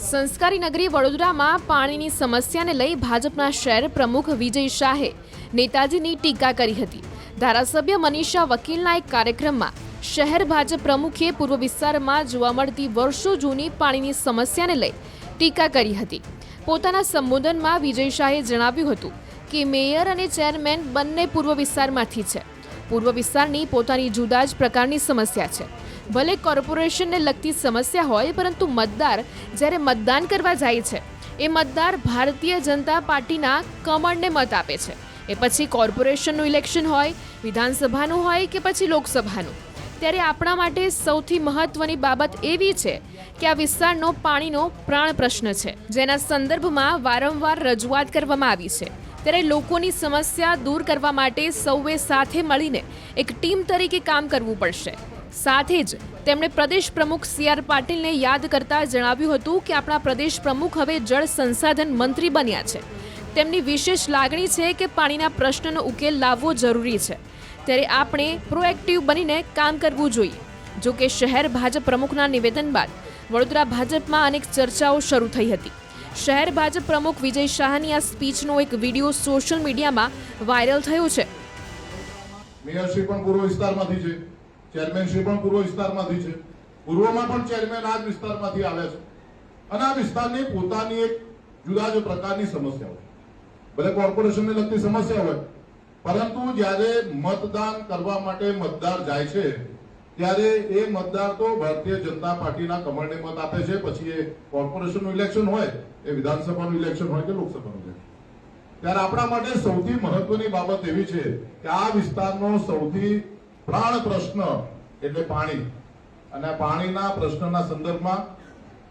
સંસ્કારી નગરી વડોદરામાં પાણીની સમસ્યાને લઈ ભાજપના શહેર પ્રમુખ વિજય શાહે નેતાજીની ટીકા કરી હતી। ધારાસભ્ય મનીષા વકીલના એક કાર્યક્રમમાં શહેર ભાજપ પ્રમુખે પૂર્વ વિસ્તારમાં જોવા મળતી વર્ષો જૂની પાણીની સમસ્યાને લઈ ટીકા કરી હતી। પોતાના સંબોધનમાં વિજય શાહે જણાવ્યું હતું કે મેયર અને ચેરમેન બંને પૂર્વ વિસ્તારમાંથી છે। પૂર્વ વિસ્તારની પોતાની જુદા જ પ્રકારની સમસ્યા છે। ભલે કોર્પોરેશનને લગતી સમસ્યા હોય, પરંતુ મતદાર જ્યારે મતદાન કરવા જાય છે એ મતદાર ભારતીય જનતા પાર્ટીના કમળને મત આપે છે। એ પછી કોર્પોરેશનનું ઇલેક્શન હોય, વિધાનસભાનું હોય કે પછી લોકસભાનું, ત્યારે આપણા માટે સૌથી મહત્વની બાબત એવી છે કે આ વિસ્તારનો પાણીનો પ્રાણ પ્રશ્ન છે, જેના સંદર્ભમાં વારંવાર રજૂઆત કરવામાં આવી છે। ત્યારે લોકોની સમસ્યા દૂર કરવા માટે સૌએ સાથે મળીને એક ટીમ તરીકે કામ કરવું પડશે। સાથે જ તેમણે પ્રદેશ પ્રમુખ સી.આર. પાટીલને યાદ કરતા જણાવ્યું હતું કે આપણા પ્રદેશ પ્રમુખ હવે જળ સંસાધન મંત્રી બન્યા છે। તેમની વિશેષ લાગણી છે કે પાણીના પ્રશ્નનો ઉકેલ લાવવો જરૂરી છે, ત્યારે આપણે પ્રોએક્ટિવ બનીને કામ કરવું જોઈએ। જો કે શહેર ભાજપ પ્રમુખના નિવેદન બાદ વડોદરા ભાજપમાં અનેક ચર્ચાઓ શરૂ થઈ હતી। શહેર ભાજપ પ્રમુખ વિજય શાહની આ સ્પીચનો એક વિડીયો સોશિયલ મીડિયામાં વાયરલ થયો છે। મેયરશ્રી પણ પૂર્વ વિસ્તારમાંથી છે, ચેરમેનશ્રી પણ પૂર્વ વિસ્તારમાંથી છે, પૂર્વમાં પણ ચેરમેન આ જ વિસ્તારમાંથી આવ્યા છે અને આ વિસ્તારની પોતાની એક જુદા જ પ્રકારની સમસ્યા હોય, ભલે કોર્પોરેશનને લગતી સમસ્યા હોય, પરંતુ જ્યારે મતદાન કરવા માટે મતદાર જાય છે ત્યારે એ મતદાર તો ભારતીય જનતા પાર્ટીના કમળને મત આપે છે। પછી એ કોર્પોરેશનનું ઇલેક્શન હોય, એ વિધાનસભાનું ઇલેક્શન હોય કે લોકસભાનું ઇલેક્શન, ત્યારે આપણા માટે સૌથી મહત્વની બાબત એવી છે કે આ વિસ્તારનો સૌથી પ્રાણ પ્રશ્ન એટલે પાણી, અને પાણીના પ્રશ્નના સંદર્ભમાં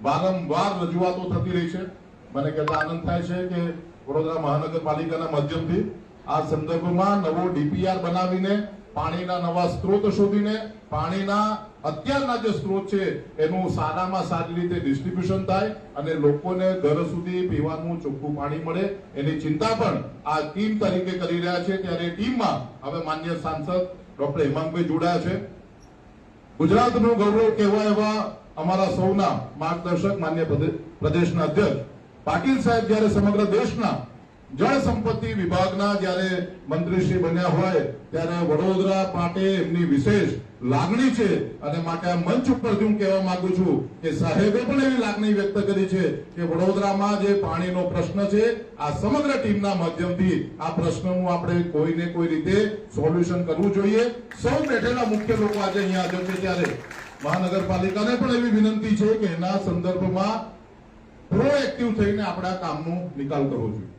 વારંવાર રજૂઆતો થતી રહી છે। મને કહેતા આનંદ થાય છે કે વડોદરા મહાનગરપાલિકાના માધ્યમથી આ સંદર્ભમાં નવો ડીપીઆર બનાવીને પાણીના નવા સ્ત્રોત શોધીને પાણીના અત્યારના જે સ્ત્રોત છે એનું સારામાં સારી રીતે ડિસ્ટ્રીબ્યુશન થાય અને લોકોને ઘર સુધી પીવાનું ચોખ્ખું પાણી મળે, એની ચિંતા પણ આ ટીમ તરીકે કરી રહ્યા છે। ત્યારે ટીમમાં હવે માન્ય સાંસદ ડોક્ટર હેમાંગભાઈ જોડાયા છે। ગુજરાતનું ગૌરવ કહેવાય એવા અમારા સૌના માર્ગદર્શક માન્ય પ્રદેશના અધ્યક્ષ પાટીલ સાહેબ જ્યારે સમગ્ર દેશના જળ સંપત્તિ વિભાગના જ્યારે મંત્રીશ્રી બન્યા હોય ત્યારે વડોદરા માટે એમની વિશેષ લાગણી છે અને માટે આ મંચ ઉપરથી હું કહેવા માંગુ છું કે સાહેબે પણ એવી લાગણી વ્યક્ત કરી છે કે વડોદરામાં જે પાણીનો પ્રશ્ન છે આ સમગ્ર ટીમના માધ્યમથી આ પ્રશ્નનું આપણે કોઈને કોઈ રીતે સોલ્યુશન કરવું જોઈએ। સૌ બેઠેલા મુખ્ય લોકો આજે અહીંયા હાજર છે ત્યારે મહાનગરપાલિકાને પણ એવી વિનંતી છે કે એના સંદર્ભમાં પ્રોએક્ટિવ થઈને આપણા કામનો નિકાલ કરવો જોઈએ।